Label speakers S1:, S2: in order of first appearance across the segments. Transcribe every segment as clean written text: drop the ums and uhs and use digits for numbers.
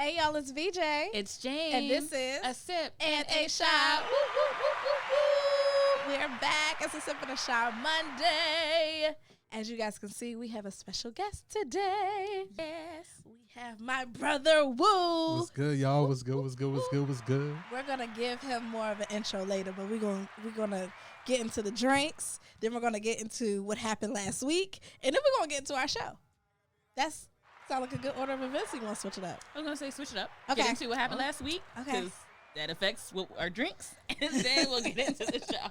S1: Hey y'all, it's VJ.
S2: It's James.
S1: And this is
S2: A Sip
S1: and a Shot. Woo, woo, woo, woo, woo. We're back. It's a Sip and a Shot Monday. As you guys can see, we have a special guest today. Yes. We have my brother, Woo.
S3: What's good, y'all? What's good?
S1: We're going to give him more of an intro later, but we're gonna get into the drinks. Then we're going to get into what happened last week. And then we're going to get into our show. That's sound like a good order of events. You want to switch it up?
S2: I was going to say switch it up.
S1: Okay.
S2: Get into what happened last week.
S1: Okay.
S2: Because that affects our drinks. And then we'll get into the show.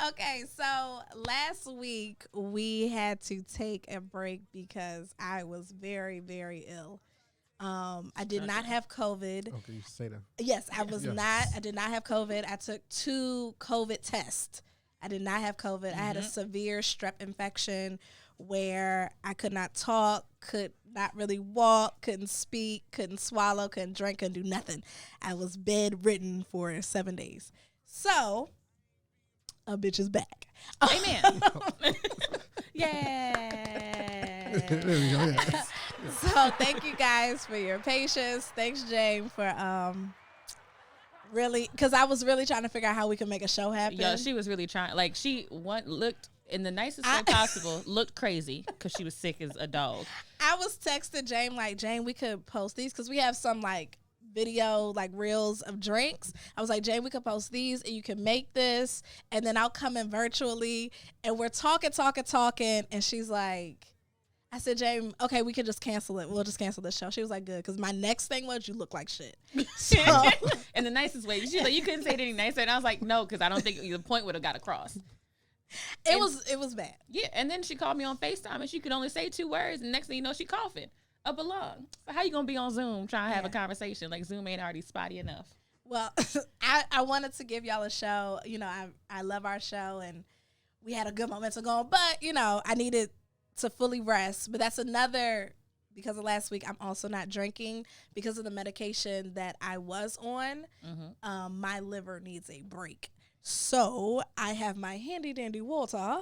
S1: Okay, so last week we had to take a break because I was very, very ill. I did not have COVID.
S3: Okay, you say that.
S1: Yes, I did not have COVID. I took 2 COVID tests. I did not have COVID. I had a severe strep infection where I could not talk, could not really walk, couldn't speak, couldn't swallow, couldn't drink, couldn't do nothing. I was bedridden for 7 days. So a bitch is back.
S2: Amen. Yay.
S3: There we go. Yeah.
S1: So thank you guys for your patience. Thanks, Jane, for really, because I was really trying to figure out how we could make a show happen.
S2: Yo, she was really trying. Like, she looked in the nicest way possible, looked crazy because she was sick as a dog.
S1: I was texting Jane, like, Jane, we could post these because we have some, like, video, like, reels of drinks. I was like, Jane, we could post these and you can make this and then I'll come in virtually and we're talking and she's like, I said, Jane, okay, we could just cancel it. We'll just cancel this show. She was like, good, because my next thing was you look like shit. So
S2: in the nicest way. She was like, you couldn't say it any nicer. And I was like, no, because I don't think the point would have got across.
S1: It was bad.
S2: Yeah, and then she called me on FaceTime and she could only say 2 words and next thing you know, she coughing up a lung. So how you gonna be on Zoom trying to have a conversation? Like, Zoom ain't already spotty enough.
S1: Well, I wanted to give y'all a show. You know, I love our show and we had a good momentum going, but, you know, I needed to fully rest. But that's another, because of last week, I'm also not drinking because of the medication that I was on. My liver needs a break. So I have my handy dandy water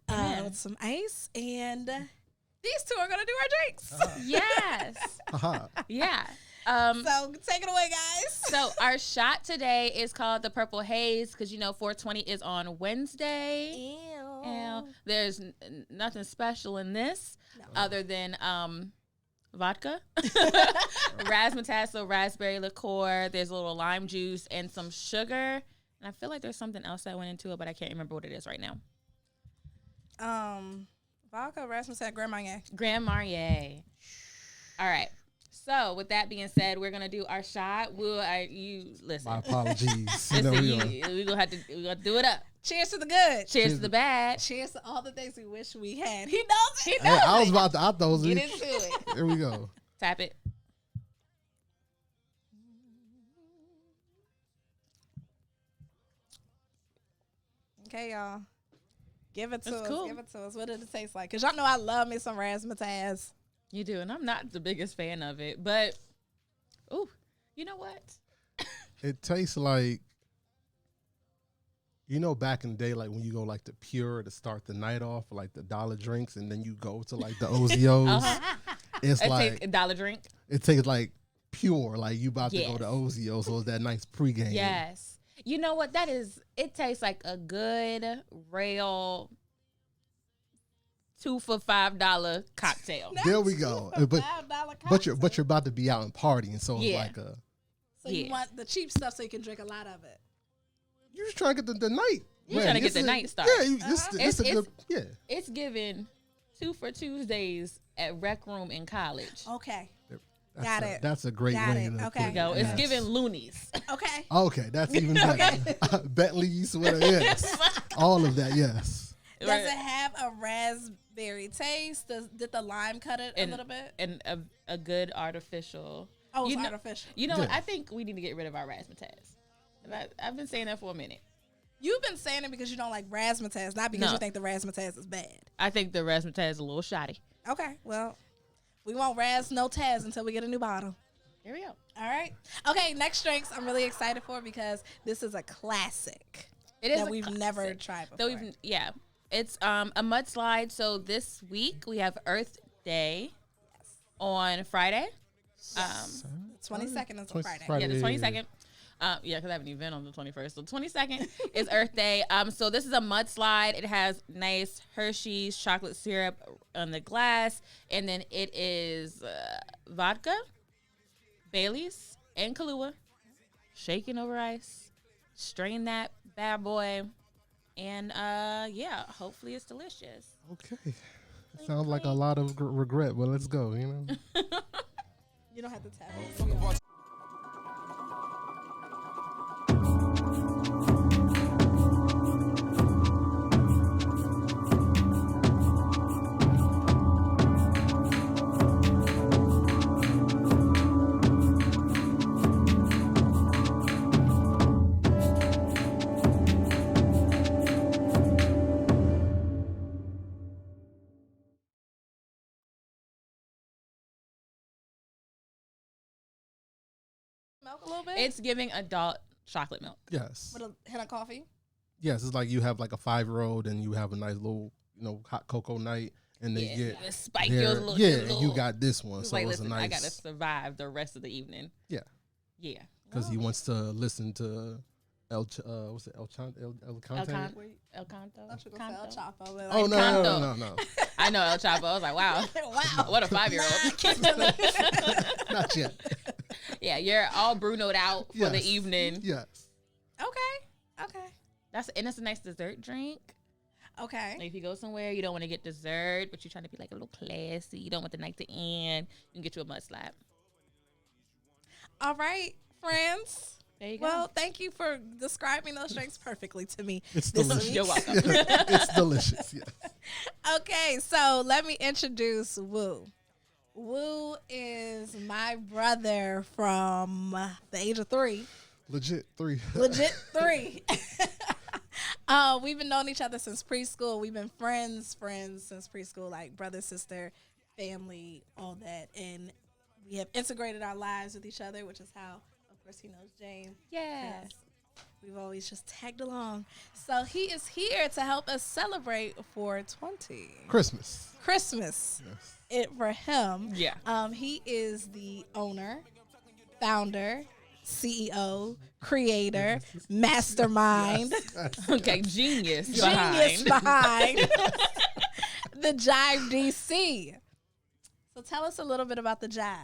S1: with some ice, and these two are going to do our drinks.
S2: Yes. Yeah.
S1: So take it away, guys.
S2: So our shot today is called the Purple Haze because, you know, 420 is on Wednesday.
S1: Ew.
S2: There's nothing special in this other than vodka, razzmatazz, so raspberry liqueur. There's a little lime juice and some sugar. And I feel like there's something else that went into it, but I can't remember what it is right now.
S1: Vodka, razzmatazz, Grand Marnier.
S2: Grand Marnier. All right. So with that being said, we're gonna do our shot. You listen.
S3: My apologies.
S2: Listen, we're gonna have to do it up.
S1: Cheers to the good.
S2: Cheers to the bad.
S1: Cheers to all the things we wish we had. He knows it.
S3: Hey, I was about to out those.
S2: Get into it.
S3: Here we go.
S2: Tap it.
S1: Okay, y'all. Give it to
S2: That's
S1: us.
S2: cool.
S1: Give it to us. What did it taste like? Because y'all know I love me some razzmatazz.
S2: You do, and I'm not the biggest fan of it, but ooh, you know what?
S3: It tastes like, you know, back in the day, like when you go like the Pure to start the night off, like the dollar drinks, and then you go to like the Ozios. It's like
S2: a dollar drink.
S3: it tastes like pure, like you about to go to Ozio, so it's that nice pregame.
S2: Yes. You know what that is? It tastes like a good rail 2 for $5 cocktail.
S3: There we go. But you're about to be out and partying, so it's like a.
S1: So you want the cheap stuff so you can drink a lot of it.
S3: You're just trying to get the night.
S2: You're trying to get the night started.
S3: Yeah, it's a good. Yeah.
S2: It's given 2 for Tuesdays at Rec Room in college.
S1: Okay.
S3: Got it. That's a great way to
S1: okay.
S2: There go. It's giving loonies.
S1: Okay.
S3: Okay, that's even better. Bentley's, whatever. Yes. All of that, yes.
S1: Does it have a raspberry taste? Did the lime cut it a little bit?
S2: And a good artificial.
S1: Oh, it's artificial.
S2: You know what? I think we need to get rid of our razzmatazz. I've been saying that for a minute.
S1: You've been saying it because you don't like razzmatazz, not because you think the razzmatazz is bad.
S2: I think the razzmatazz is a little shoddy.
S1: Okay, well, we won't razz no taz until we get a new bottle.
S2: Here we go.
S1: All right. Okay, next drinks I'm really excited for because this is a classic.
S2: It is
S1: that we've never tried before.
S2: It's a mudslide. So this week we have Earth Day on Friday.
S1: 22nd is a Friday.
S2: Yeah, the 22nd. Yeah, because I have an event on the 21st. So 22nd is Earth Day. So this is a Mudslide. It has nice Hershey's chocolate syrup on the glass. And then it is vodka, Bailey's, and Kahlua. Shaken over ice. Strain that bad boy. And yeah, hopefully it's delicious.
S3: Okay. It sounds like a lot of regret, but let's go, you know?
S1: You don't have to tap it. Milk a little bit?
S2: It's giving adult chocolate milk.
S3: Yes.
S1: With a hint of coffee?
S3: Yes, it's like you have like a 5-year-old and you have a nice little, hot cocoa night and they get
S2: spike your little
S3: you got this one. So
S2: like,
S3: it's
S2: listen,
S3: a nice.
S2: I gotta survive the rest of the evening.
S3: Yeah.
S2: Yeah.
S3: Because he wants to listen to El Canto?
S2: El Canto.
S1: El Chapo.
S3: Oh, no.
S2: I know El Chapo. I was like, wow.
S1: Wow.
S2: What a 5-year-old.
S3: Not yet.
S2: Yeah, you're all Bruno'd out for the evening.
S3: Yes.
S1: Okay.
S2: And it's a nice dessert drink.
S1: Okay.
S2: Like if you go somewhere, you don't want to get dessert, but you're trying to be like a little classy. You don't want the night to end. You can get you a Mudslide.
S1: All right, friends.
S2: There you go.
S1: Well, thank you for describing those drinks perfectly to me.
S3: It's
S1: this
S3: delicious.
S1: week.
S2: You're welcome.
S3: It's delicious, yes.
S1: Okay, so let me introduce Woo. Woo is my brother from the age of 3.
S3: Legit 3.
S1: Legit 3. We've been knowing each other since preschool. We've been friends since preschool, like brother, sister, family, all that. And we have integrated our lives with each other, which is how, of course, he knows Jane.
S2: Yes.
S1: We've always just tagged along. So he is here to help us celebrate 420.
S3: Christmas.
S1: Yes. It for him.
S2: Yeah.
S1: He is the owner, founder, CEO, creator, mastermind.
S2: Okay, genius
S1: behind the Jive DC. So tell us a little bit about the Jive.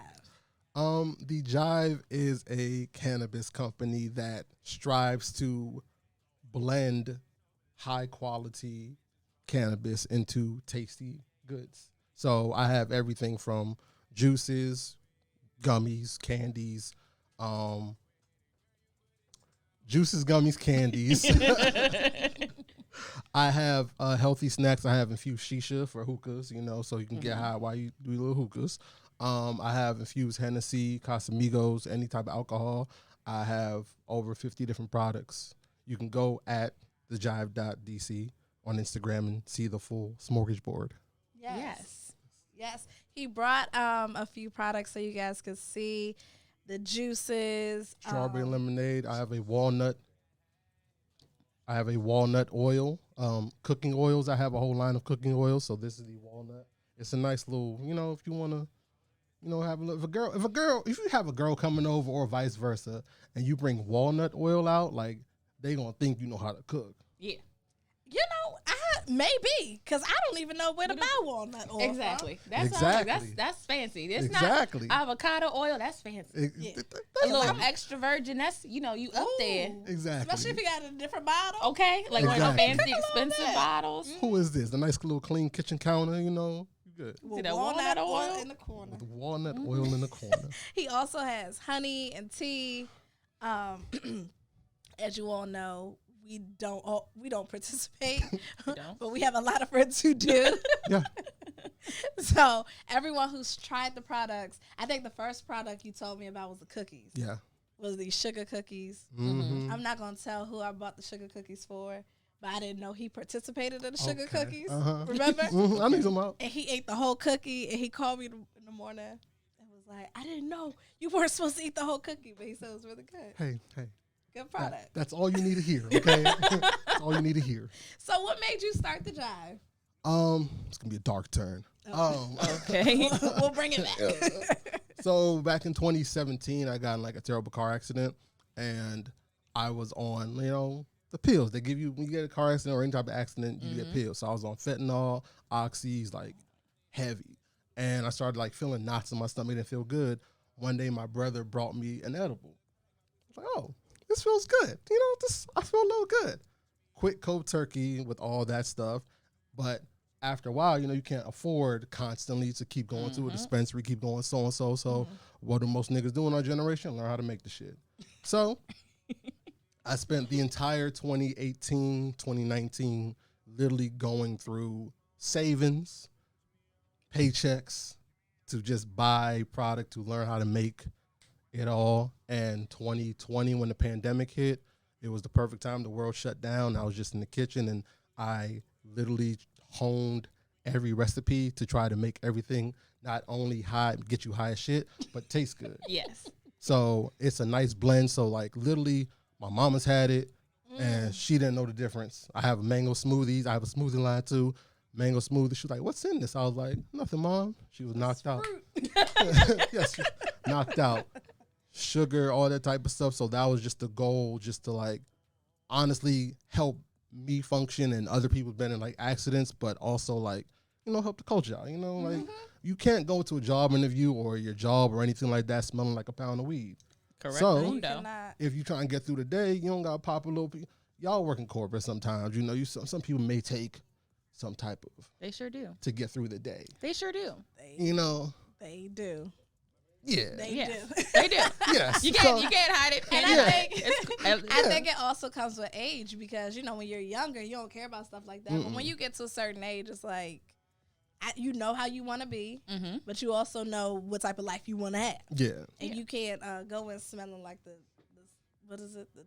S3: The Jive is a cannabis company that strives to blend high quality cannabis into tasty goods. So I have everything from juices, gummies, candies, candies. I have healthy snacks. I have infused shisha for hookahs, so you can get high while you do little hookahs. I have infused Hennessy, Casamigos, any type of alcohol. I have over 50 different products. You can go at thejive.dc on Instagram and see the full smorgasbord.
S1: Yes. He brought a few products so you guys could see the juices.
S3: Strawberry lemonade. I have a walnut oil. Cooking oils. I have a whole line of cooking oils. So this is the walnut. It's a nice little, if you want to, have a little, if you have a girl coming over or vice versa, and you bring walnut oil out, like they gonna think you know how to cook.
S2: Yeah.
S1: Maybe, because I don't even know where to buy walnut oil.
S2: Exactly.
S3: Exactly.
S2: That's fancy. It's
S3: exactly.
S2: not avocado oil. That's fancy. A little extra virgin. That's you up there.
S3: Exactly.
S1: Especially if you got a different bottle.
S2: Okay, like one of the fancy, expensive bottles.
S3: Who is this? A nice little clean kitchen counter. You good.
S1: See that walnut oil in the corner.
S3: With walnut oil in the corner.
S1: He also has honey and tea. As you all know, we don't participate, but we have a lot of friends who do.
S3: Yeah.
S1: So everyone who's tried the products, I think the first product you told me about was the cookies.
S3: Yeah.
S1: Was these sugar cookies.
S3: Mm-hmm.
S1: I'm not gonna tell who I bought the sugar cookies for, but I didn't know he participated in the sugar cookies. Remember?
S3: I need some out.
S1: And he ate the whole cookie, and he called me in the morning and was like, "I didn't know you weren't supposed to eat the whole cookie," but he said it was really good.
S3: Hey.
S1: Good product.
S3: That's all you need to hear, okay? That's all you need to hear.
S1: So what made you start the Jive?
S3: It's gonna be a dark turn.
S2: Okay.
S1: We'll bring it back.
S3: So back in 2017, I got in like a terrible car accident, and I was on, the pills they give you when you get a car accident or any type of accident. You get pills. So I was on fentanyl, oxys, like heavy, and I started like feeling knots in my stomach. Didn't feel good. One day, my brother brought me an edible. I was like, oh, this feels good. I feel a little good. Quit cold turkey with all that stuff, but after a while, you can't afford constantly to keep going to a dispensary, keep going so and so. So what do most niggas do in our generation? Learn how to make the shit. So I spent the entire 2018, 2019 literally going through savings, paychecks to just buy product, to learn how to make it all. And 2020, when the pandemic hit, it was the perfect time. The world shut down. I was just in the kitchen, and I literally honed every recipe to try to make everything not only get you high as shit, but taste good.
S2: Yes.
S3: So it's a nice blend. So like literally my mama's had it and she didn't know the difference. I have mango smoothies. I have a smoothie line too. Mango smoothie. She was like, what's in this? I was like, nothing, Mom. She was knocked out. Yes, knocked out. Sugar, all that type of stuff. So that was just the goal, just to like honestly help me function, and other people been in like accidents, but also like, help the culture out. Like you can't go to a job interview or your job or anything like that smelling like a pound of weed.
S2: Correct.
S3: So if you try and get through the day, you don't gotta pop a little. Y'all work in corporate sometimes. Some people may take some type of.
S2: They sure do.
S3: To get through the day.
S2: They sure do.
S1: They do.
S3: Yeah.
S1: They do.
S2: They do.
S3: Yes.
S2: You can't hide it.
S1: And I think it also comes with age, because when you're younger, you don't care about stuff like that. But when you get to a certain age, it's like you know how you want to be, but you also know what type of life you want to have.
S3: Yeah.
S1: And you can't go in smelling like the what is it? The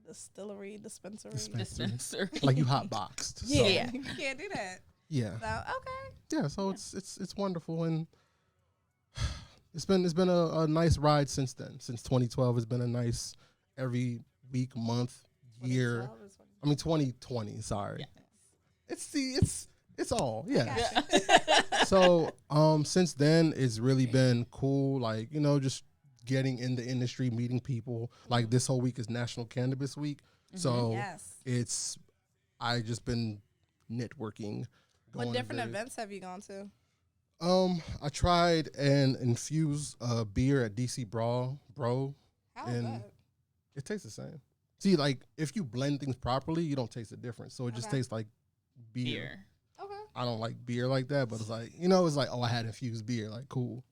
S1: dispensary.
S3: Like you hot boxed.
S1: Yeah. You can't do that.
S3: Yeah.
S1: So okay.
S3: Yeah. So it's wonderful, and it's been a nice ride since then. Since 2012, it's been a nice every week, month, year. 2020. Sorry. Yeah. It's all. Yeah. So since then, it's really been cool. Like just getting in the industry, meeting people. Like this whole week is National Cannabis Week, so I just been networking.
S1: What different events have you gone to?
S3: I tried an infused beer at DC Bro.
S1: How is that?
S3: It tastes the same. See, like if you blend things properly, you don't taste the difference. So it just tastes like beer.
S1: Okay.
S3: I don't like beer like that, but it's like it's like, oh, I had infused beer. Like cool.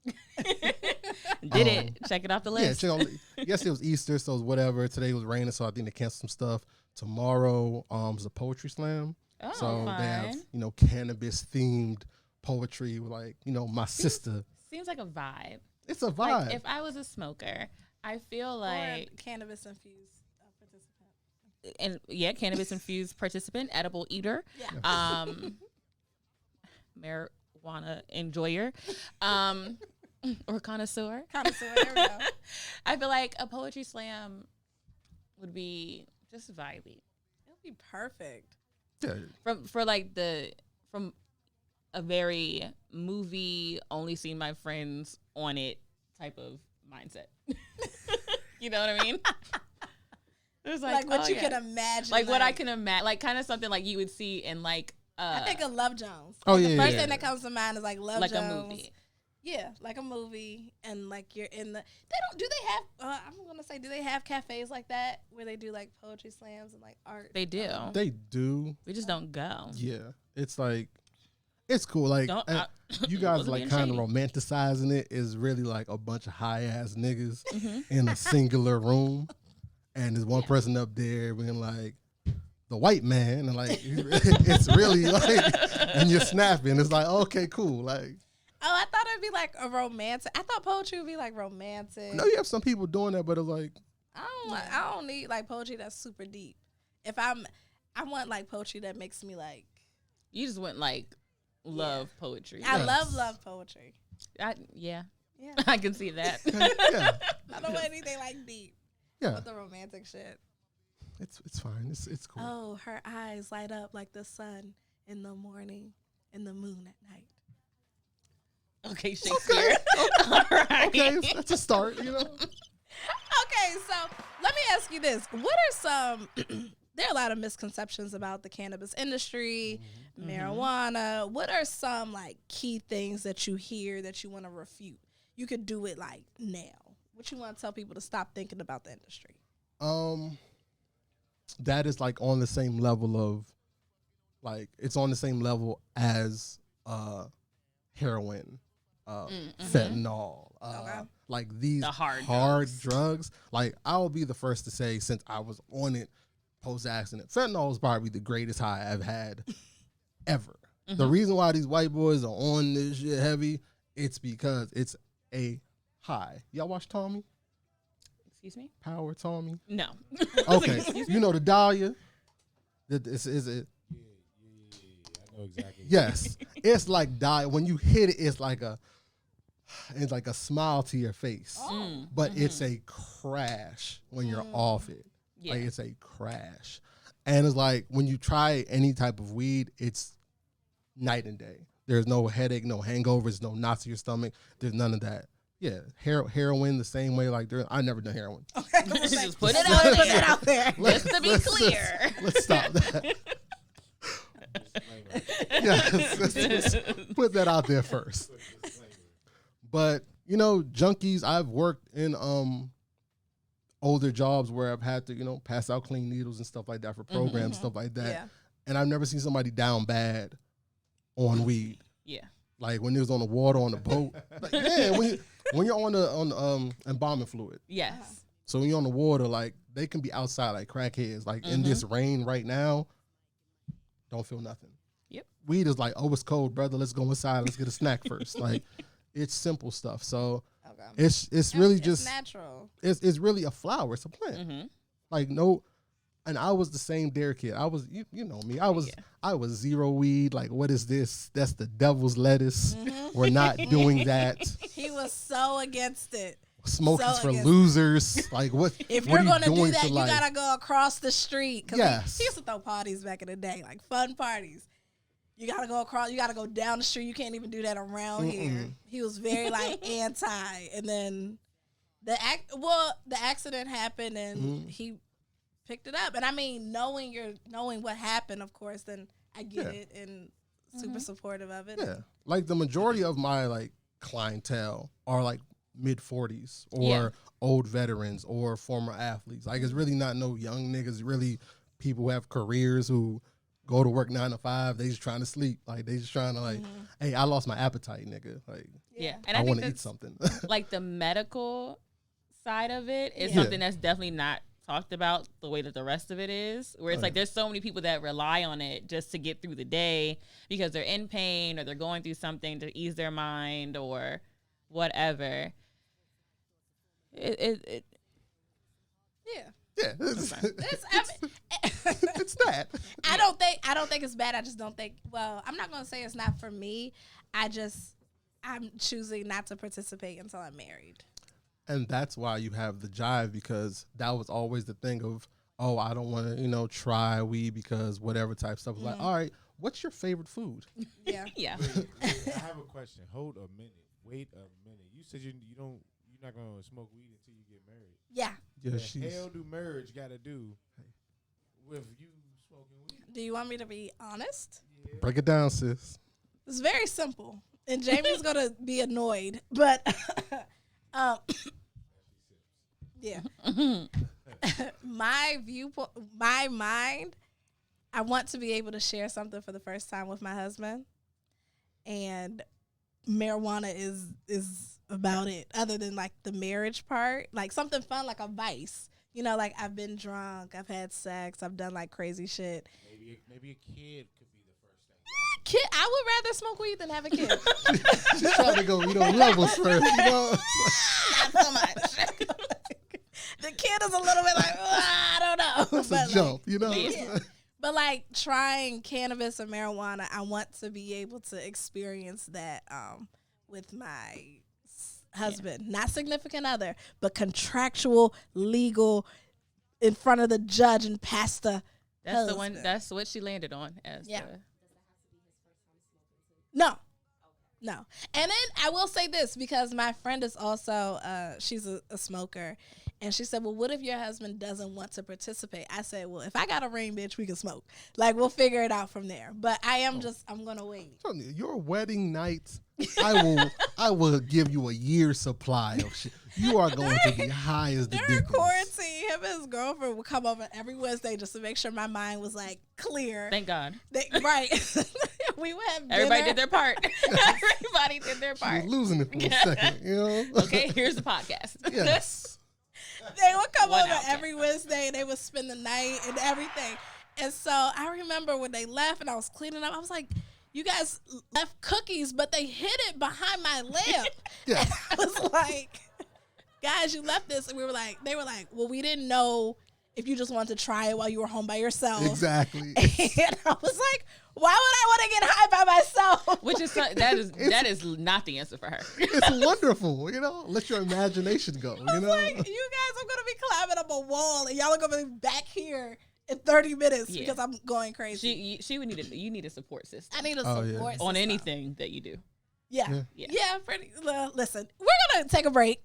S2: Did it? Check it off the list.
S3: Yeah. Yesterday was Easter, so it was whatever. Today was raining, so I think they canceled some stuff. Tomorrow is a poetry slam.
S2: Oh,
S3: so
S2: fun.
S3: they have cannabis themed poetry with like my sister.
S2: Seems like a vibe.
S3: It's a vibe.
S2: Like if I was a smoker, I feel like
S1: cannabis infused participant.
S2: And cannabis infused participant, edible eater, marijuana enjoyer, or connoisseur.
S1: Connoisseur. There we go.
S2: I feel like a poetry slam would be just vibey.
S1: It would be perfect.
S3: Yeah.
S2: From a very movie, only seen my friends on it type of mindset. You know what I mean? It's
S1: like what you can imagine.
S2: Like what I can imagine. Like kind of something like you would see in like
S1: I think of Love Jones.
S3: Oh,
S1: the first thing that comes to mind is like Love
S2: like
S1: Jones.
S2: a movie.
S1: Yeah, like a movie, and like you're in the. Do they have? I'm gonna say, do they have cafes like that where they do like poetry slams and like art?
S2: They do.
S3: They do.
S2: We just don't go.
S3: Yeah, it's like, it's cool. Like you guys like kind of romanticizing it. Is really like a bunch of high ass niggas in a singular room, and there's one person up there being like, the white man, and like it's really like, and you're snapping. It's like, okay, cool, like.
S1: Oh, I thought it'd be like a romantic. I thought poetry would be like romantic.
S3: No, you have some people doing that, but it's like
S1: I don't need like poetry that's super deep. I want like poetry that makes me like.
S2: You just want like love poetry.
S1: I love poetry.
S2: Yeah. I can see that.
S3: Yeah.
S1: I don't want anything like deep.
S3: Yeah.
S1: But the romantic shit.
S3: It's fine. It's cool.
S1: Oh, her eyes light up like the sun in the morning and the moon at night.
S2: Okay, Shakespeare. All right.
S3: Okay, that's a start, you know.
S1: Okay, so let me ask you this. What are some there are a lot of misconceptions about the cannabis industry, marijuana. What are some like key things that you hear that you want to refute? You could do it like now. What you want to tell people to stop thinking about the industry?
S3: That is like on the same level of like it's on the same level as heroin, fentanyl, like these
S2: The hard
S3: drugs. Like I'll be the first to say, since I was on it post accident, fentanyl is probably the greatest high I've had ever. The reason why these white boys are on this shit heavy, it's because it's a high. Y'all watch Tommy?
S2: Excuse me?
S3: Power Tommy?
S2: No.
S3: Okay. You know the Dahlia? Is it?
S4: I know exactly.
S3: Yes. It's like Dahlia. When you hit it, it's like a smile to your face. But it's a crash when you're off it.
S2: Yeah.
S3: Like it's a crash. And it's like when you try any type of weed, it's night and day. There's no headache, no hangovers, no knots in your stomach. There's none of that. Yeah, heroin the same way. Like I never done heroin.
S1: Okay,
S2: Just put it out there.
S1: there.
S2: Just to be clear.
S3: Let's stop that. Let's put that out there first. But you know, junkies. I've worked in older jobs where I've had to pass out clean needles and stuff like that for programs, stuff like that.
S1: Yeah.
S3: And I've never seen somebody down bad on weed.
S2: Yeah.
S3: Like when it was on the water on the boat. Like, yeah, when you're on the embalming fluid.
S2: Yes.
S3: So when you're on the water, like they can be outside like crackheads. Like in this rain right now, don't feel nothing.
S2: Yep.
S3: Weed is like, oh, it's cold, brother. Let's go inside. Let's get a snack first. Like it's simple stuff. So it's really just
S1: natural.
S3: It's really a flower. It's a plant. Like no. And I was the same dare kid. I was, you know me. I was zero weed. Like, what is this? That's the devil's lettuce. We're not doing that.
S1: He was so against it.
S3: Smoking's for losers. Like, what?
S1: If you're
S3: going to
S1: do that, you gotta go across the street.
S3: Yes.
S1: He used to throw parties back in the day, like fun parties. You gotta go across. You gotta go down the street. You can't even do that around here. He was very like anti. And then the accident happened, and he picked it up. And I mean, knowing what happened, of course, then I get it and super supportive of it.
S3: Yeah. Like the majority of my like clientele are like mid 40s or old veterans or former athletes. Like it's really not no young niggas, it's really people who have careers who go to work 9 to 5. They just trying to sleep. Like they just trying to like, hey, I lost my appetite, nigga. Like
S2: and
S3: I want to eat something.
S2: Like the medical side of it is something that's definitely not talked about the way that the rest of it is, where it's like there's so many people that rely on it just to get through the day because they're in pain or they're going through something to ease their mind or whatever.
S1: Yeah.
S3: It's that.
S1: I don't think it's bad. I just don't think. Well, I'm not gonna say it's not for me. I'm choosing not to participate until I'm married.
S3: And that's why you have the Jive, because that was always the thing of, oh, I don't want to, try weed because whatever type stuff. Like, all right, what's your favorite food?
S1: Yeah.
S2: Yeah.
S4: I have a question. Hold a minute. Wait a minute. You said you're not gonna smoke weed until you get married.
S1: Yeah.
S3: Yeah.
S4: The hell do marriage got to do with you smoking weed?
S1: Do you want me to be honest?
S4: Yeah.
S3: Break it down, sis.
S1: It's very simple, and Jamie's gonna be annoyed, but. Yeah. My viewpoint, my mind, I want to be able to share something for the first time with my husband, and marijuana is about it. Other than like the marriage part, like something fun, like a vice. Like I've been drunk, I've had sex, I've done like crazy shit.
S4: Maybe a kid could be the first thing.
S1: Kid, I would rather smoke weed than have a kid.
S3: She's trying to go, levels first,
S1: Not so much. The kid is a little bit like, I don't know.
S3: That's a jump,
S1: Yeah. But like trying cannabis or marijuana, I want to be able to experience that with my husband, not significant other, but contractual, legal, in front of the judge and past the
S2: That's
S1: husband.
S2: the one. That's what she landed on. As
S1: No. No. And then I will say this, because my friend is also, she's a smoker. And she said, well, what if your husband doesn't want to participate? I said, well, if I got a ring, bitch, we can smoke. Like, we'll figure it out from there. But I'm going to wait.
S3: Your wedding night, I will give you a year's supply of shit. You are going to be high as the
S1: During
S3: dickens.
S1: quarantine, him and his girlfriend would come over every Wednesday just to make sure my mind was, like, clear.
S2: Thank God.
S1: Right. We would have dinner.
S2: Everybody did their part. Everybody did their
S3: She
S2: part.
S3: was losing it for a second, you know?
S2: Okay, here's the podcast.
S3: Yes.
S1: They would come
S2: One
S1: over
S2: outcast.
S1: every Wednesday and they would spend the night and everything. And so I remember when they left and I was cleaning up, I was like, you guys left cookies, but they hid it behind my lamp.
S3: Yeah.
S1: I was like, guys, you left this. And they were like, well, we didn't know if you just wanted to try it while you were home by yourself.
S3: Exactly.
S1: And I was like, why would I want to get high by myself?
S2: Which is that is not the answer for her.
S3: It's wonderful, you know? Let your imagination go, you know?
S1: Like, you guys are going to be climbing up a wall and y'all are going to be back here in 30 minutes because I'm going crazy.
S2: She would need a support system.
S1: I need a support system.
S2: On anything that you do.
S1: Yeah. Pretty. Listen, we're going to take a break.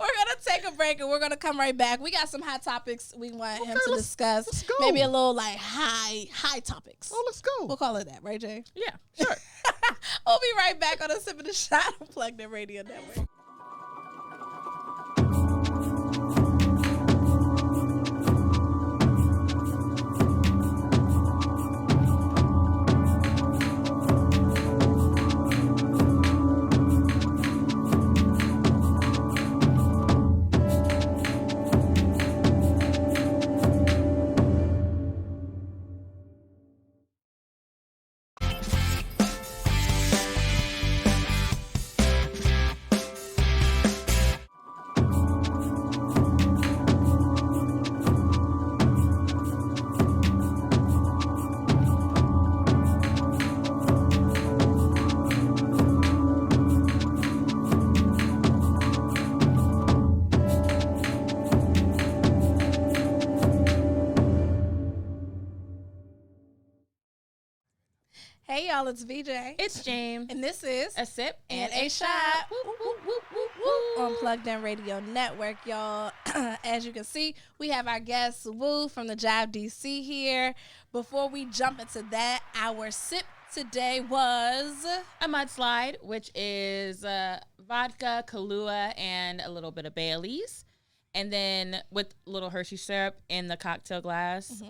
S1: We're going to take a break and we're going to come right back. We got some hot topics we want him to discuss.
S3: Let's go.
S1: Maybe a little like high topics.
S3: Oh, let's go.
S1: We'll call it that, right, Jay?
S2: Yeah, sure.
S1: We'll be right back on a Sip of the Shot on Plugged In Radio Network. Hey, y'all, it's VJ.
S2: It's James.
S1: And this is
S2: A Sip
S1: and a Shot on Plugged In Radio Network, y'all. As you can see, we have our guest, Woo, from the Jive DC here. Before we jump into that, our sip today was
S2: A Mudslide, which is vodka, Kahlua, and a little bit of Bailey's. And then with little Hershey syrup in the cocktail glass.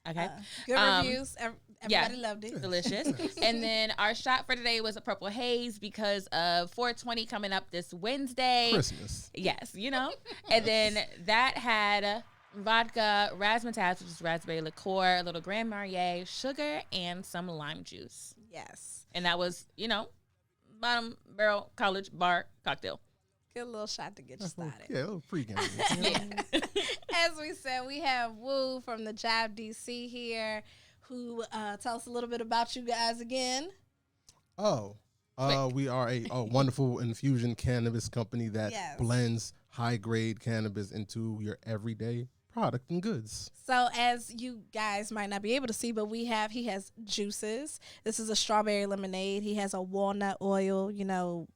S2: Okay.
S1: good reviews. Everybody loved it.
S2: Delicious. And then our shot for today was a purple haze because of 420 coming up this Wednesday.
S3: Christmas.
S2: Yes, you know. And then that had vodka, razzmatazz, which is raspberry liqueur, a little Grand Marnier, sugar, and some lime juice.
S1: Yes.
S2: And that was, you know, bottom barrel college bar cocktail.
S1: Good little shot to get you started.
S3: Yeah, a little pregame.
S1: As we said, we have Woo from the Jive DC here, who tell us a little bit about you guys again.
S3: We are a wonderful infusion cannabis company that blends high-grade cannabis into your everyday product and goods.
S1: So as you guys might not be able to see, but he has juices. This is a strawberry lemonade. He has a walnut oil, you know.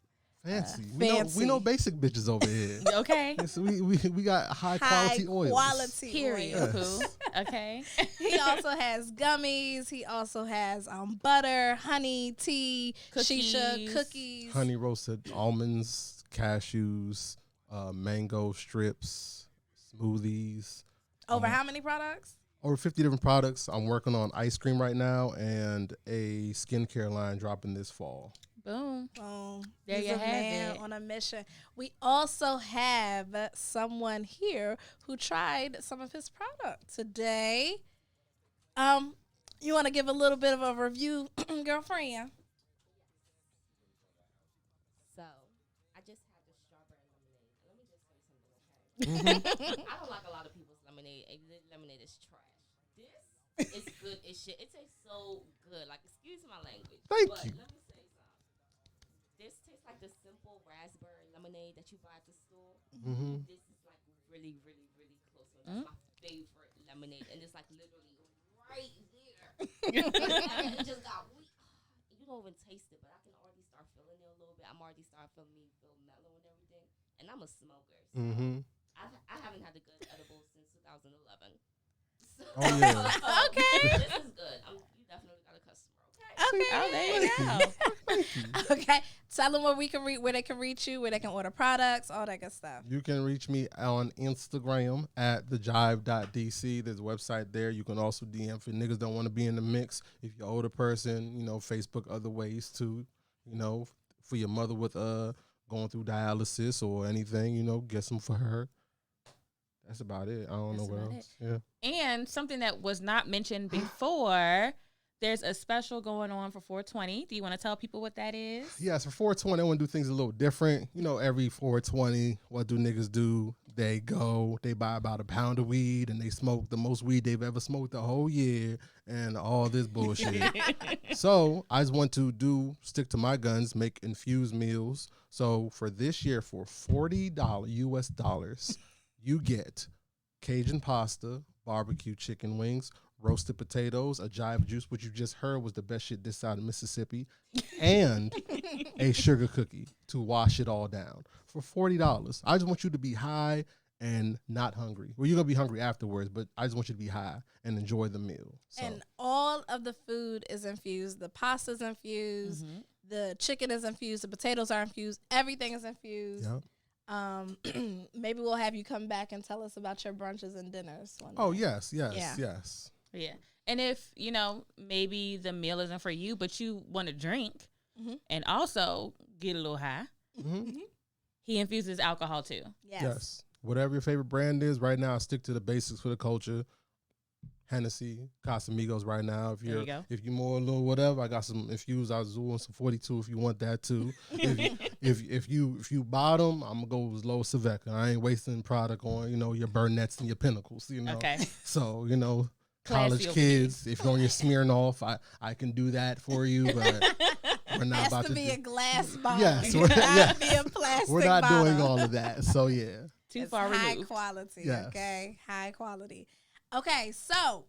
S3: Fancy.
S1: Fancy.
S3: We know basic bitches over here.
S2: Okay.
S3: So we got high quality oils.
S1: Quality
S2: Period.
S1: oils.
S2: Okay.
S1: He also has gummies. He also has butter, honey, tea, shisha, cookies.
S3: Honey roasted almonds, cashews, mango strips, smoothies.
S1: Over how many products?
S3: Over 50 different products. I'm working on ice cream right now and a skincare line dropping this fall.
S2: Boom.
S1: Boom.
S2: There
S1: He's
S2: you
S1: a
S2: have
S1: man
S2: it.
S1: on a mission. We also have someone here who tried some of his product today. You want to give a little bit of a review, girlfriend?
S5: So, I just had the strawberry lemonade. Let me just say something, okay? I don't like a lot of people's lemonade. Lemonade is trash. This is good as shit. It tastes so good. Like, excuse my language.
S3: Thank
S5: but
S3: you.
S5: Let me say something. This tastes like the simple raspberry lemonade that you buy at the store.
S3: Mm-hmm.
S5: This is like really, really, really close. It's my favorite lemonade. And it's like literally right there. It just got weak. You don't even taste it, but I can already start feeling it a little bit. I'm already starting feeling me feel mellow and everything. And I'm a smoker. So I haven't had a good edible since 2011. So,
S3: Oh, yeah.
S1: Okay.
S5: This is good. You definitely got a customer.
S1: Okay.
S2: Oh, there you go.
S1: Okay. Tell them where they can reach you, where they can order products, all that good stuff.
S3: You can reach me on Instagram at the Jive.dc. There's a website there. You can also DM for niggas don't want to be in the mix. If you're an older person, Facebook, other ways too. For your mother with going through dialysis or anything, get some for her. That's about it. I don't know what else. Yeah.
S2: And something that was not mentioned before, there's a special going on for 420. Do you want to tell people what that is?
S3: Yes, for 420, I want to do things a little different. Every 420, what do niggas do? They buy about a pound of weed, and they smoke the most weed they've ever smoked the whole year, and all this bullshit. So I just want to stick to my guns, make infused meals. So for this year, for $40 US dollars, you get Cajun pasta, barbecue chicken wings, roasted potatoes, a Jive juice, which you just heard was the best shit this side of Mississippi, and a sugar cookie to wash it all down for $40. I just want you to be high and not hungry. Well, you're going to be hungry afterwards, but I just want you to be high and enjoy the meal. So.
S1: And all of the food is infused. The pasta's infused. Mm-hmm. The chicken is infused. The potatoes are infused. Everything is infused.
S3: Yep.
S1: Maybe we'll have you come back and tell us about your brunches and dinners one day.
S3: Oh, yes.
S2: Yeah. And if, maybe the meal isn't for you, but you want to drink and also get a little high, he infuses alcohol too.
S1: Yes.
S3: Whatever your favorite brand is, right now I stick to the basics for the culture. Hennessy, Casamigos right now. If you're more a little whatever, I got some infused Azul and some 42 if you want that too. if you bottom, I'm gonna go as low as Saveca. I ain't wasting product on your Burnett's and your Pinnacles.
S2: Okay.
S3: So college kids, if you're on your Smirnoff, I can do that for you, but we're not
S1: has
S3: about
S1: to be a glass bottle.
S3: Yes,
S1: Be a plastic
S3: we're not
S1: bottle.
S3: doing all of that. So yeah,
S1: it's
S2: far
S1: high
S2: removed.
S1: Quality.
S3: Yes.
S1: Okay, high quality. Okay, so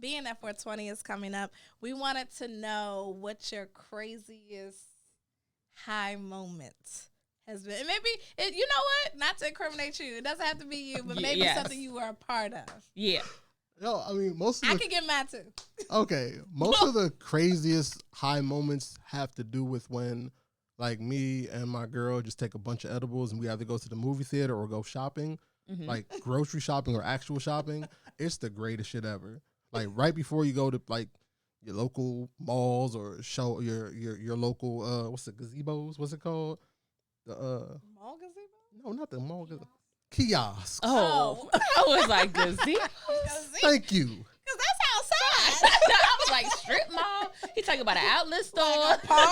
S1: being that 420 is coming up, we wanted to know what your craziest high moment has been. And maybe, you know what? Not to incriminate you. It doesn't have to be you, but maybe something you were a part of.
S2: Yeah.
S3: No, I mean, I
S1: can get mad too.
S3: Okay, most of the craziest high moments have to do with when, like, me and my girl just take a bunch of edibles and we either go to the movie theater or go shopping. Like grocery shopping or actual shopping. It's the greatest shit ever. Like right before you go to like your local malls or show your local what's the gazebos? What's it called? The
S1: mall gazebo?
S3: No, not the mall gazebo. Kiosk.
S2: Oh. I was like gazebo.
S3: Thank you.
S1: Because that's outside.
S2: I was like strip mall. He talking about an outlet store.
S1: Like a park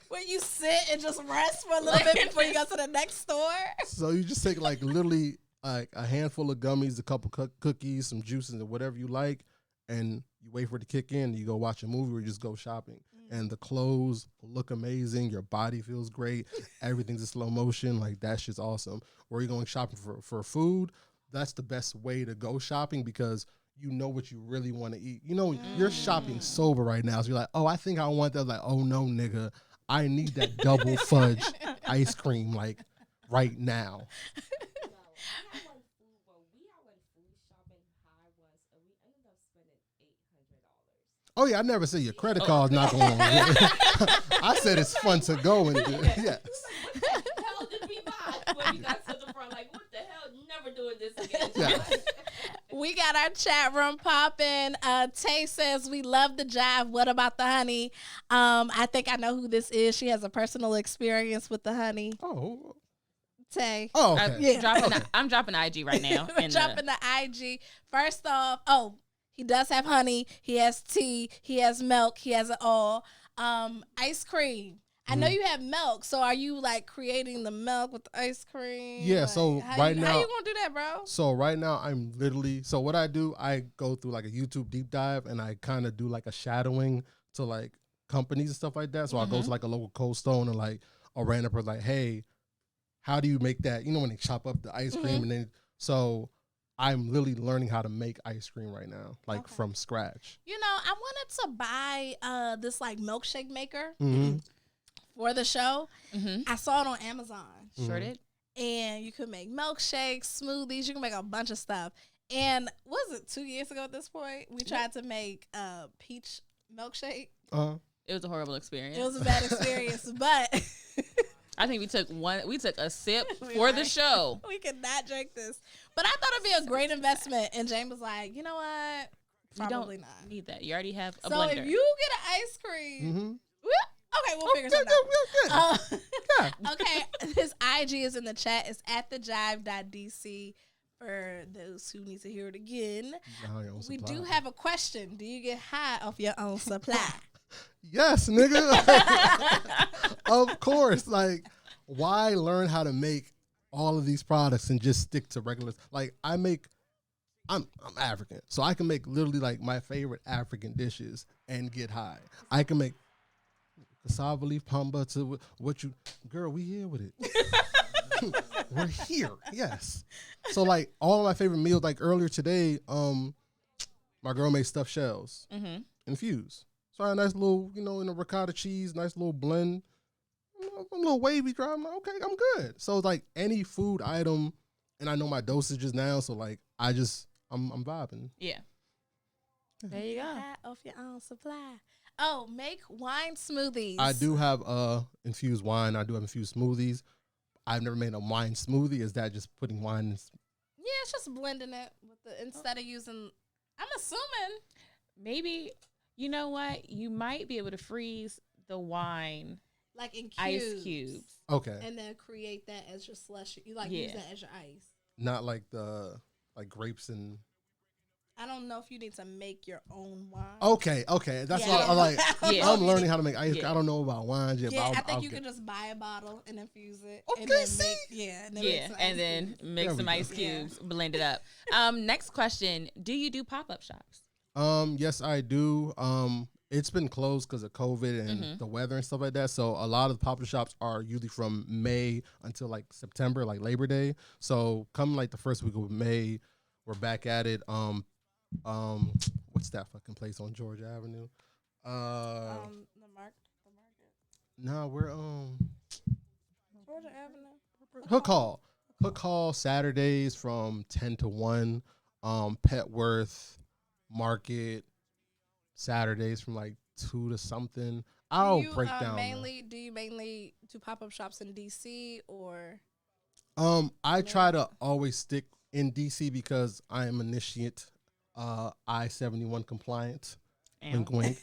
S1: where you sit and just rest for a little bit before you go to the next store.
S3: So you just take like literally like a handful of gummies, a couple cookies, some juices, and whatever you like, and you wait for it to kick in. And you go watch a movie or you just go shopping. And the clothes look amazing. Your body feels great. Everything's in slow motion. Like that shit's awesome. Or you're going shopping for food. That's the best way to go shopping because you know what you really want to eat. You're shopping sober right now. So you're like, oh, I think I want that. Like, oh no, nigga. I need that double fudge ice cream like right now. Oh yeah, I never said your credit card's not going. I said it's fun to go and do. Yes.
S5: What the hell did we buy when we got to the front? Like, what the hell? Never doing this again.
S3: Yes.
S1: We got our chat room popping. Tay says, we love the jive. What about the honey? I think I know who this is. She has a personal experience with the honey.
S3: Oh.
S1: Tay.
S3: Oh, okay.
S1: Yeah.
S2: I'm dropping the IG right now.
S1: Dropping the IG. First off, he does have honey. He has tea. He has milk. He has it all. Ice cream. I know you have milk, so are you like creating the milk with the ice cream?
S3: Yeah,
S1: like,
S3: so
S1: now,
S3: how
S1: you gonna do that, bro?
S3: So right now I'm literally, so what I do, I go through like a YouTube deep dive and I kind of do like a shadowing to like companies and stuff like that. So I go to like a local Cold Stone and like a random person like, hey, how do you make that? When they chop up the ice cream and then, so I'm literally learning how to make ice cream right now, like from scratch.
S1: You know, I wanted to buy this like milkshake maker
S3: Mm-hmm.
S1: for the show.
S2: Mm-hmm.
S1: I saw it on Amazon.
S2: Sure did.
S1: And you could make milkshakes, smoothies. You can make a bunch of stuff. And was it 2 years ago at this point? We tried to make a peach milkshake.
S2: It was a horrible experience.
S1: It was a bad experience, but
S2: I think we took a sip for the show.
S1: we could not drink this. But I thought it'd be a great investment. And Jane was like, you know what? Probably
S2: you don't
S1: not.
S2: need that. You already have a
S1: So
S2: blender.
S1: if you get an ice cream,
S3: Mm-hmm.
S1: okay, we'll figure something out. Okay, his IG is in the chat. It's at the Jive.DC for those who need to hear it again. We do have a question. Do you get high off your own supply?
S3: Yes, nigga. Of course. Like, why learn how to make all of these products and just stick to regular? Like, I'm African, so I can make literally like my favorite African dishes and get high. I can make cassava leaf pamba to what you, girl, we here with it. We're here, yes. So like all of my favorite meals, like earlier today, my girl made stuffed shells infused. So I had a nice little, in a ricotta cheese, nice little blend, a little wavy dry. I'm like, okay, I'm good. So it's like any food item, and I know my dosages now, so like I'm vibing.
S2: Yeah. There you go.
S1: High off your own supply. Oh, make wine smoothies.
S3: I do have infused wine. I do have infused smoothies. I've never made a wine smoothie. Is that just putting wine in?
S1: Yeah, it's just blending it with instead of using. I'm assuming
S2: Maybe, you know what? You might be able to freeze the wine
S1: like in cubes,
S2: ice cubes.
S3: Okay.
S1: and then create that as your slushy. You use
S2: Yeah.
S1: that as your ice.
S3: Not like grapes and.
S1: I don't know if you need to make your own wine.
S3: Okay. That's
S1: Yeah.
S3: what I'm like.
S2: Yeah.
S3: I'm learning how to make ice.
S2: Yeah.
S3: I don't know about wines yet.
S1: Yeah,
S3: but
S1: I think
S3: I'll
S1: you
S3: get-
S1: can just buy a bottle and infuse it.
S3: Okay,
S1: and then
S3: see?
S1: and then
S2: Yeah,
S1: make some
S2: and
S1: ice
S2: then
S1: cubes.
S2: make
S3: There
S2: some
S3: we
S2: ice
S3: go.
S2: cubes, blend it up. Next question: do you do pop-up shops?
S3: Yes, I do. It's been closed because of COVID and the weather and stuff like that. So a lot of the pop-up shops are usually from May until like September, like Labor Day. So come like the first week of May, we're back at it. What's that fucking place on Georgia Avenue?
S1: The market.
S3: No, we're
S1: Georgia Avenue.
S3: Hook Hall Saturdays from 10 to 1. Petworth Market Saturdays from like 2 to something. I'll break down.
S1: Do you mainly do pop-up shops in DC or?
S3: I try to always stick in DC because I am initiate I-71 compliant. Wink, wink.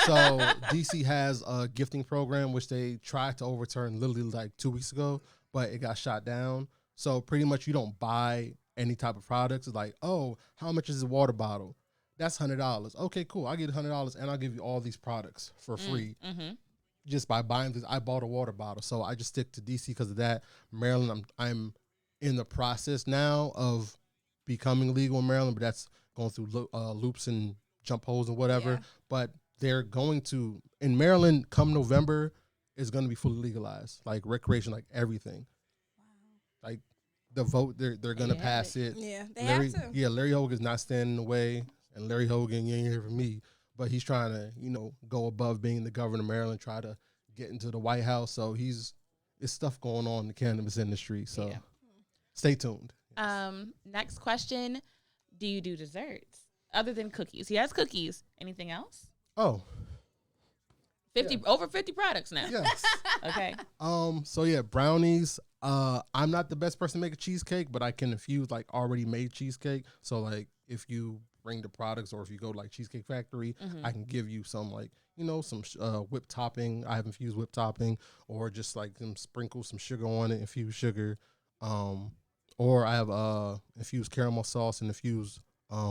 S3: So DC has a gifting program which they tried to overturn literally like 2 weeks ago, but it got shot down. So pretty much you don't buy any type of products. It's like, oh, how much is a water bottle? That's $100. Okay, cool. I'll get $100 and I'll give you all these products for free. Just by buying this. I bought a water bottle. So I just stick to DC because of that. Maryland, I'm in the process now of becoming legal in Maryland, but that's going through loops and jump holes and whatever.
S1: Yeah.
S3: But they're going to, in Maryland, come November, is going to be fully legalized. Like recreation, like everything. Wow. Like the vote, they're going to pass it.
S1: Yeah, they have to.
S3: Yeah, Larry Hogan's not standing in the way. And Larry Hogan, you ain't here for me. But he's trying to, go above being the governor of Maryland, try to get into the White House. So it's stuff going on in the cannabis industry. So stay tuned.
S2: Next question: do you do desserts other than cookies? He has cookies. Anything else?
S3: Oh,
S2: 50 over 50 products now.
S3: yes.
S2: Okay.
S3: So yeah, brownies. I'm not the best person to make a cheesecake, but I can infuse like already made cheesecake. So like if you bring the products or if you go to like Cheesecake Factory, I can give you some like, some whipped topping. I have infused whipped topping, or just like sprinkle some sugar on it, infused sugar. Or I have infused caramel sauce and infused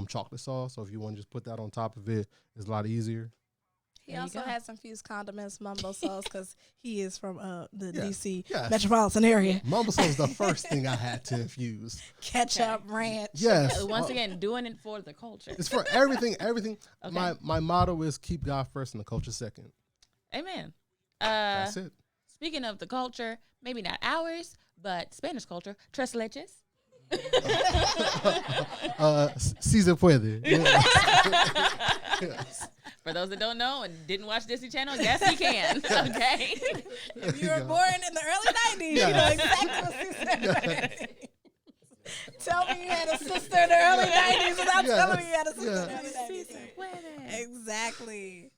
S3: chocolate sauce. So if you want to just put that on top of it, it's a lot easier.
S1: He also has infused condiments, mumbo sauce, because he is from the DC
S3: Yes.
S1: metropolitan area.
S3: Mumbo sauce is the first thing I had to infuse.
S1: Ketchup, ranch.
S3: Yes.
S2: Once again, doing it for the culture.
S3: It's for everything. Okay.
S2: Okay.
S3: My motto is keep God first and the culture second.
S2: Amen.
S3: That's it.
S2: Speaking of the culture, maybe not ours, but Spanish culture, tres leches.
S3: Si se puede. Yeah. Yes.
S2: For those that don't know and didn't watch Disney Channel, yes, he can. Okay.
S1: If you were born in the early 90s, you know exactly what she said. Tell me you had a sister in the early 90s without telling me you had a sister in the early 90s. Exactly.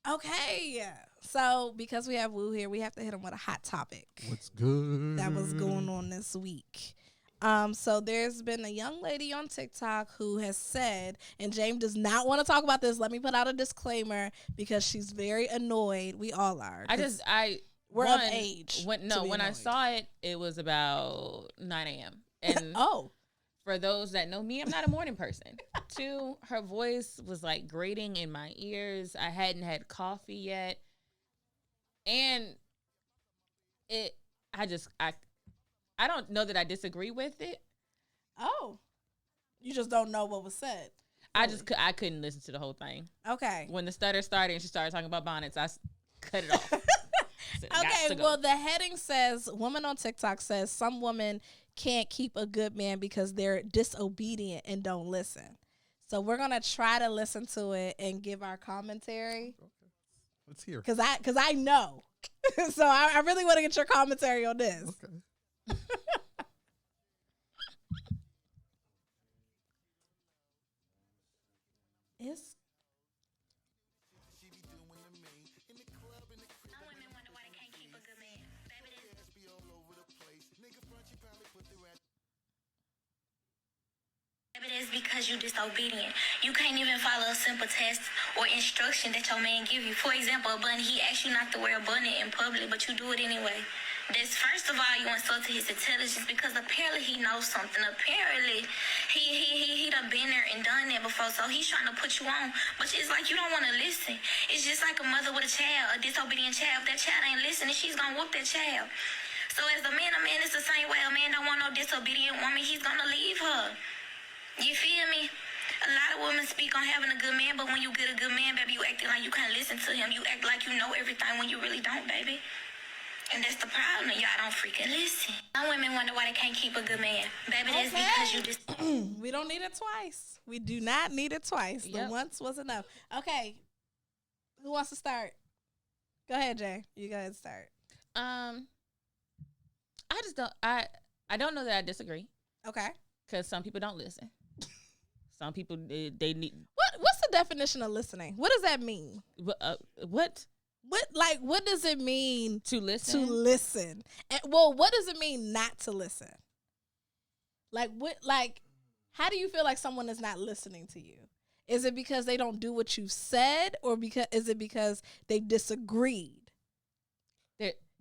S1: Okay. So, because we have Woo here, we have to hit him with a hot topic.
S3: What's good?
S1: That was going on this week. So there's been a young lady on TikTok who has said, and James does not want to talk about this. Let me put out a disclaimer because she's very annoyed. We all are. We're of age.
S2: When I saw it, it was about 9 a.m. And for those that know me, I'm not a morning person. 2, her voice was like grating in my ears. I hadn't had coffee yet. And I don't know that I disagree with it.
S1: Oh, you just don't know what was said.
S2: I couldn't listen to the whole thing.
S1: Okay.
S2: When the stutter started and she started talking about bonnets, I cut it off.
S1: Okay, well, the heading says, woman on TikTok says, some women can't keep a good man because they're disobedient and don't listen. So we're going to try to listen to it and give our commentary.
S3: Okay. Let's hear.
S1: Because I know. So I really want to get your commentary on this.
S3: Okay.
S1: It's
S6: It is because you disobedient. You can't even follow a simple test or instruction that your man give you. For example, a button, he asks you not to wear a button in public, but you do it anyway. That's first of all, you insulted his intelligence because apparently he knows something. Apparently, he done been there and done that before, so he's trying to put you on. But it's like you don't want to listen. It's just like a mother with a child, a disobedient child. If that child ain't listening, she's gonna whoop that child. So as a man is the same way. A man don't want no disobedient woman. He's gonna leave her. You feel me? A lot of women speak on having a good man, but when you get a good man, baby, you acting like you can't listen to him. You act like you know everything when you really don't, baby. And that's the problem. Y'all don't freaking listen. Some women wonder why they can't keep a good man. Baby, that's because you just...
S1: We don't need it twice. We do not need it twice.
S2: Yep.
S1: The once was enough. Okay. Who wants to start? Go ahead, Jay. You go ahead and start.
S2: I just don't. I don't know that I disagree
S1: Okay.
S2: because some people don't listen. Some people they need.
S1: What's the definition of listening? What does that mean?
S2: What
S1: What does it mean
S2: to listen?
S1: to listen? And, well, what does it mean not to listen? How do you feel like someone is not listening to you? Is it because they don't do what you said, or is it because they disagreed?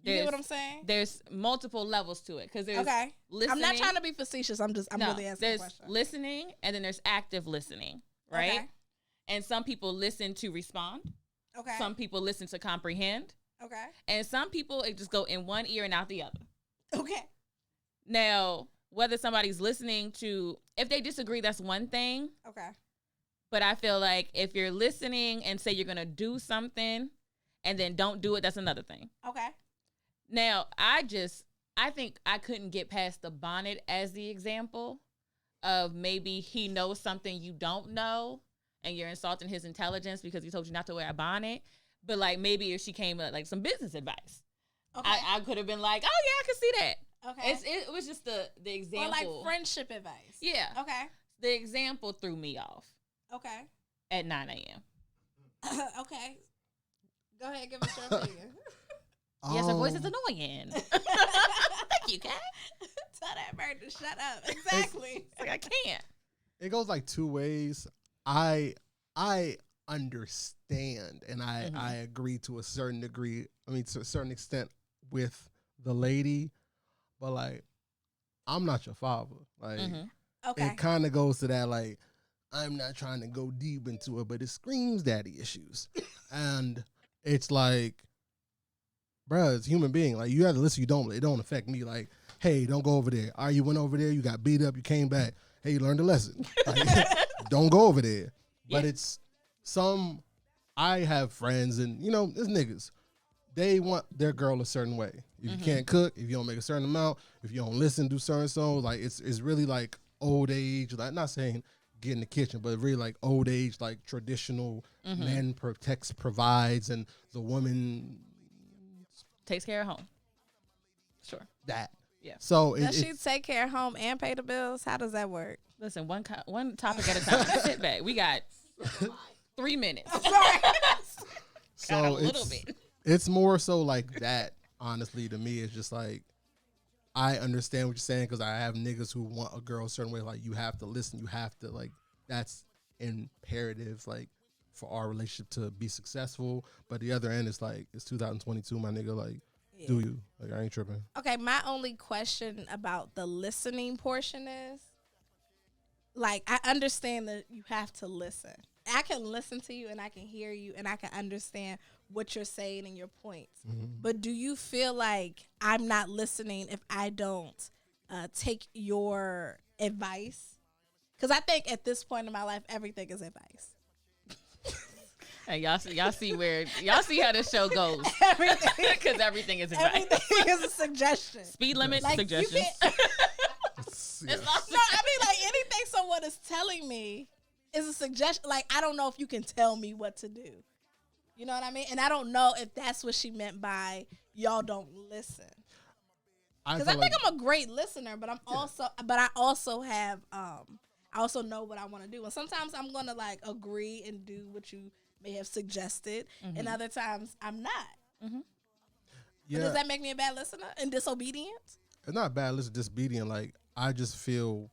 S1: You get what I'm saying?
S2: There's multiple levels to it because there's listening.
S1: I'm not trying to be facetious. I'm really asking a
S2: there's
S1: question.
S2: listening and then there's active listening, right?
S1: Okay.
S2: And some people listen to respond.
S1: Okay.
S2: Some people listen to comprehend.
S1: Okay.
S2: And some people it just go in one ear and out the other.
S1: Okay.
S2: Now, whether somebody's listening to, if they disagree, that's one thing.
S1: Okay.
S2: But I feel like if you're listening and say you're going to do something and then don't do it, that's another thing.
S1: Okay.
S2: Now, I think I couldn't get past the bonnet as the example of maybe he knows something you don't know and you're insulting his intelligence because he told you not to wear a bonnet. But like maybe if she came with like some business advice,
S1: Okay.
S2: I could have been like, oh yeah, I can see that.
S1: Okay.
S2: It was just the example.
S1: Or like friendship advice.
S2: Yeah.
S1: Okay.
S2: The example threw me off
S1: Okay.
S2: at 9 a.m.
S1: Okay. Go ahead, give us your opinion.
S2: Yes, her voice is annoying. Thank you, Kat.
S1: Tell that bird to shut up. Exactly.
S2: It's like I can't.
S3: It goes like two ways. I understand and I agree to a certain degree. I mean, to a certain extent with the lady, but like, I'm not your father. Like,
S1: Okay.
S3: it kind of goes to that. Like, I'm not trying to go deep into it, but it screams daddy issues, and it's like, bruh, it's a human being. Like, you have to listen. It don't affect me. Like, hey, don't go over there. All right, you went over there. You got beat up. You came back. Hey, you learned a lesson. Like, don't go over there. But it's I have friends and, there's niggas. they want their girl a certain way. If you can't cook, if you don't make a certain amount, if you don't listen, do certain songs, like it's really like old age. Like not saying get in the kitchen, but really like old age, like traditional man protects, provides, and the woman
S2: takes care of home. Sure.
S3: That.
S2: Yeah.
S3: So
S1: Does she take care of home and pay the bills? How does that work?
S2: Listen, one topic at a time. Sit back. We got 3 minutes.
S3: So
S2: got a little bit.
S3: It's more so like that. Honestly, to me, it's just like I understand what you're saying because I have niggas who want a girl a certain way. Like you have to listen. You have to like that's imperative. Like for our relationship to be successful. But the other end is like it's 2022, my nigga. Like. Yeah. Do you? Like, I ain't tripping.
S1: Okay, my only question about the listening portion is, like, I understand that you have to listen. I can listen to you and I can hear you and I can understand what you're saying and your points. But do you feel like I'm not listening if I don't take your advice? Because I think at this point in my life, everything is advice.
S2: Hey, y'all see how the show goes. Because everything is advice.
S1: Everything is a suggestion.
S2: Speed limit, like, suggestions.
S1: No, I mean, like, anything someone is telling me is a suggestion. Like, I don't know if you can tell me what to do. You know what I mean? And I don't know if that's what she meant by y'all don't listen. Because I think I'm a great listener, but I also have, I also know what I want to do. And sometimes I'm going to, like, agree and do what you may have suggested, and other times I'm not. Yeah. But does that make me a bad listener and disobedient?
S3: It's not bad listener, disobedient. Like I just feel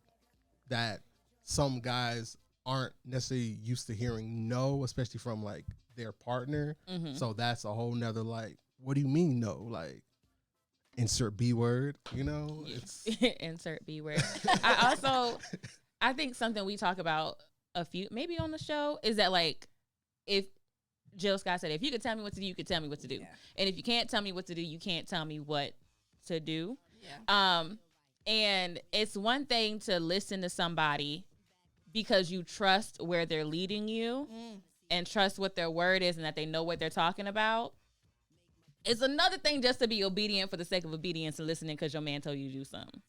S3: that some guys aren't necessarily used to hearing no, especially from like their partner. So that's a whole nother like, what do you mean no? Like insert B word, you know? It's
S2: insert B word. I think something we talk about maybe on the show is that like if Jill Scott said, if you could tell me what to do, you could tell me what to do. Yeah. And if you can't tell me what to do, you can't tell me what to do. Yeah. And it's one thing to listen to somebody because you trust where they're leading you and trust what their word is and that they know what they're talking about. It's another thing just to be obedient for the sake of obedience and listening because your man told you to do something.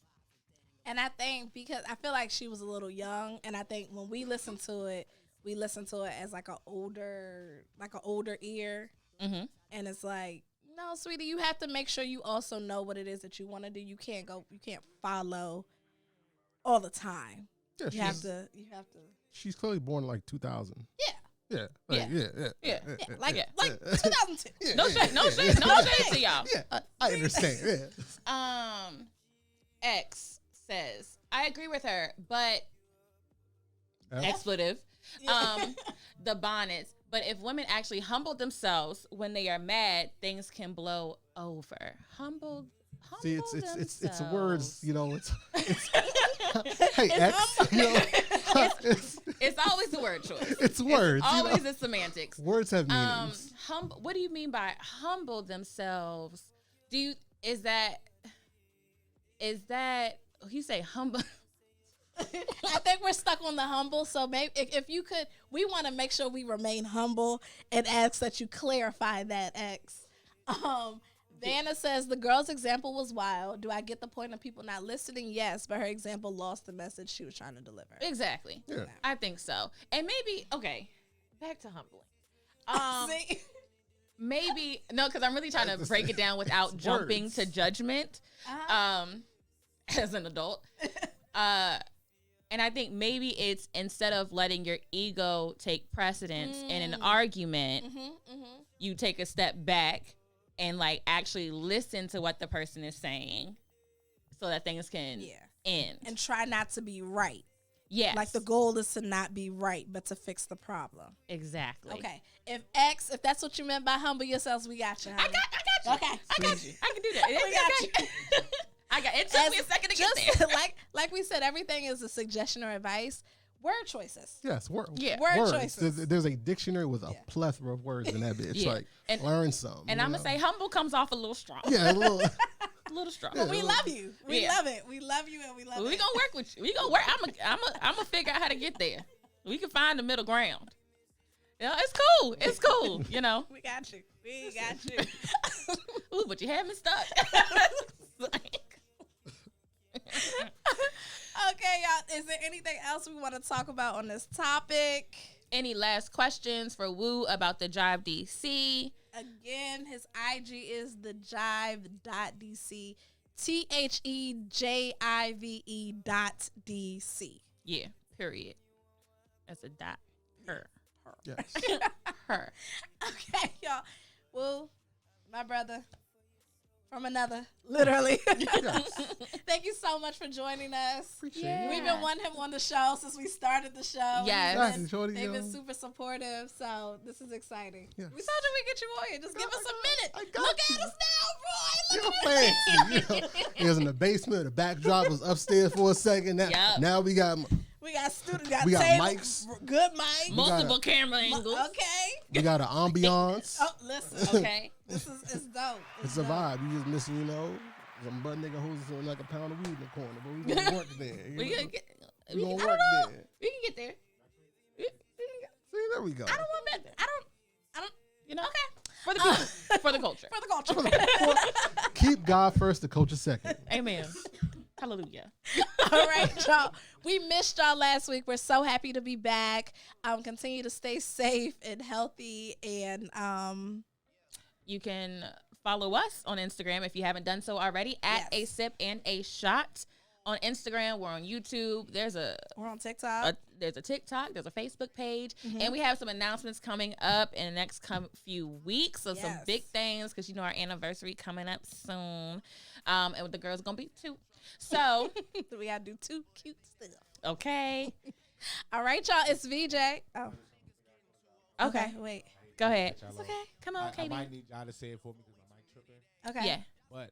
S1: And I think because I feel like she was a little young, and I think when we listen to it as like an older ear. And it's like, no, sweetie, you have to make sure you also know what it is that you want to do. You can't follow all the time. Yeah, you have to.
S3: She's clearly born like 2000.
S1: Yeah.
S3: Yeah.
S1: Like 2002.
S2: Yeah. No shade to y'all.
S3: Yeah, I understand.
S2: Yeah. X says, I agree with her, but expletive. The bonnets. But if women actually humble themselves when they are mad, things can blow over. Humble
S3: See, it's words, you know. It's hey X, you know.
S2: It's always the word choice.
S3: It's words.
S2: It's always the semantics.
S3: Words have meanings.
S2: What do you mean by humble themselves? Is that you say humble?
S1: I think we're stuck on the humble. So maybe if you could, we want to make sure we remain humble and ask that you clarify that, X. Vanna says the girl's example was wild. Do I get the point of people not listening? Yes, but her example lost the message she was trying to deliver.
S2: Exactly. Yeah. I think so. And maybe back to humbling. Maybe because I'm really trying to break it down without jumping to judgment. As an adult. And I think maybe it's instead of letting your ego take precedence in an argument, you take a step back and like actually listen to what the person is saying so that things can end. And
S1: try not to be right.
S2: Yes.
S1: Like the goal is to not be right, but to fix the problem.
S2: Exactly.
S1: Okay. If that's what you meant by humble yourselves, we got you, honey.
S2: I got you.
S1: Okay.
S2: I got you. I can do that.
S1: We got you.
S2: It took me a second to get there.
S1: like we said, everything is a suggestion or advice. Word choices.
S3: Yes,
S1: word
S3: words.
S1: Choices.
S3: There's a dictionary with a plethora of words in that bitch. Like, learn some.
S2: And I'm going to say humble comes off a little strong.
S3: Yeah, a little.
S2: A little strong.
S1: But we love you. We love it. We love you and we love it.
S2: We're going to work with you. I'm going to figure out how to get there. We can find the middle ground. It's cool. It's cool. You know.
S1: We got you. We got you.
S2: Ooh, but you had me stuck.
S1: Okay, y'all. Is there anything else we want to talk about on this topic?
S2: Any last questions for Woo about the Jive DC?
S1: Again, his IG is the Jive.dc. THEJIVE.DC.
S2: Yeah, period. That's a dot. Her.
S3: Yes.
S2: Her.
S1: Okay, y'all. Woo, my brother from another, literally.
S3: Yes.
S1: Thank you so much for joining us.
S3: Appreciate it.
S1: We've been wanting him on the show since we started the show.
S2: Yes.
S3: Exactly, shorty,
S1: They've been
S3: yo.
S1: super supportive, so this is exciting.
S3: Yes.
S1: We told you we get you on here. Just give us a minute.
S3: I got
S1: Look
S3: you.
S1: at us now, Roy.
S3: You're
S1: Look at us.
S3: fancy. It was in the basement. The backdrop was upstairs for a second. Now,
S2: Yup.
S3: now we got
S1: We got students.
S3: We got
S1: tables,
S3: mics.
S1: Good mic.
S2: Multiple camera angles.
S1: Okay.
S3: an ambiance.
S1: Oh, listen.
S2: Okay.
S1: This is it's dope.
S3: It's a
S1: dope.
S3: vibe. You just missing, some butt nigga who's like a pound of weed in the corner, but we gonna work there.
S2: We gonna get.
S3: We gonna
S2: I
S3: work
S2: don't know.
S3: there.
S2: We can get there.
S3: See, there we go.
S2: I don't want that. I don't. You know.
S1: Okay.
S2: For the people. For the culture.
S1: For the culture.
S3: Keep God first, the culture second.
S2: Amen. Hallelujah.
S1: All right, y'all. We missed y'all last week. We're so happy to be back. Continue to stay safe and healthy. And
S2: You can follow us on Instagram if you haven't done so already at
S1: Yes.
S2: A Sip and a Shot. On Instagram, we're on YouTube. There's
S1: we're on TikTok.
S2: there's a TikTok, there's a Facebook page, and we have some announcements coming up in the next few weeks. So some
S1: Yes.
S2: big things because our anniversary coming up soon, and the girls gonna be 2. So
S1: We gotta do 2 cute stuff.
S2: okay,
S1: All right, y'all. It's VJ. Oh.
S2: okay,
S1: Wait.
S2: go ahead.
S4: It's
S1: Okay.
S2: Come on,
S4: I
S2: Katie.
S4: might need y'all to say it for me because my mic tripping.
S1: Okay.
S2: Yeah.
S4: But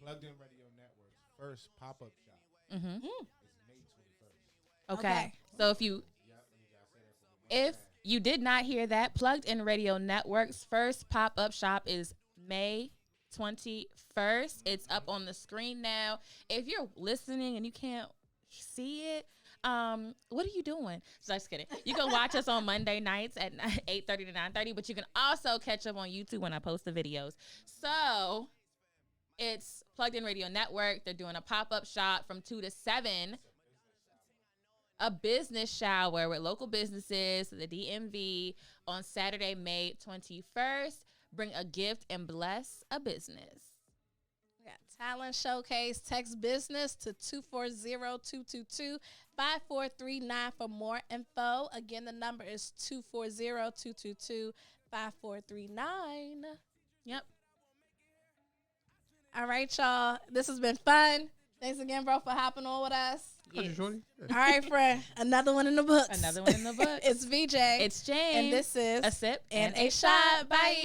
S4: Plugged In Radio Network's first pop-up shop
S2: Mm-hmm.
S4: is May 21st.
S2: Okay.
S1: Okay.
S2: So if you did not hear that, Plugged In Radio Network's first pop-up shop is May 21st. It's up on the screen now. If you're listening and you can't see it, what are you doing? So just kidding. You can watch us on Monday nights at 8:30 to 9:30, but you can also catch up on YouTube when I post the videos. So it's Plugged In Radio Network. They're doing a pop-up shop from 2 to 7. A business shower with local businesses, the DMV, on Saturday, May 21st. Bring a gift and bless a business.
S1: We got talent showcase. Text business to 240-222-5439 for more info. Again, the number is 240-222-5439.
S2: Yep.
S1: All right, y'all. This has been fun. Thanks again, bro, for hopping on with us.
S3: Got you,
S2: Yes.
S3: shorty?
S1: All right, friend. Another one in the books.
S2: Another one in the books.
S1: It's VJ.
S2: It's James.
S1: And this is
S2: A Sip
S1: and a shot. Bye.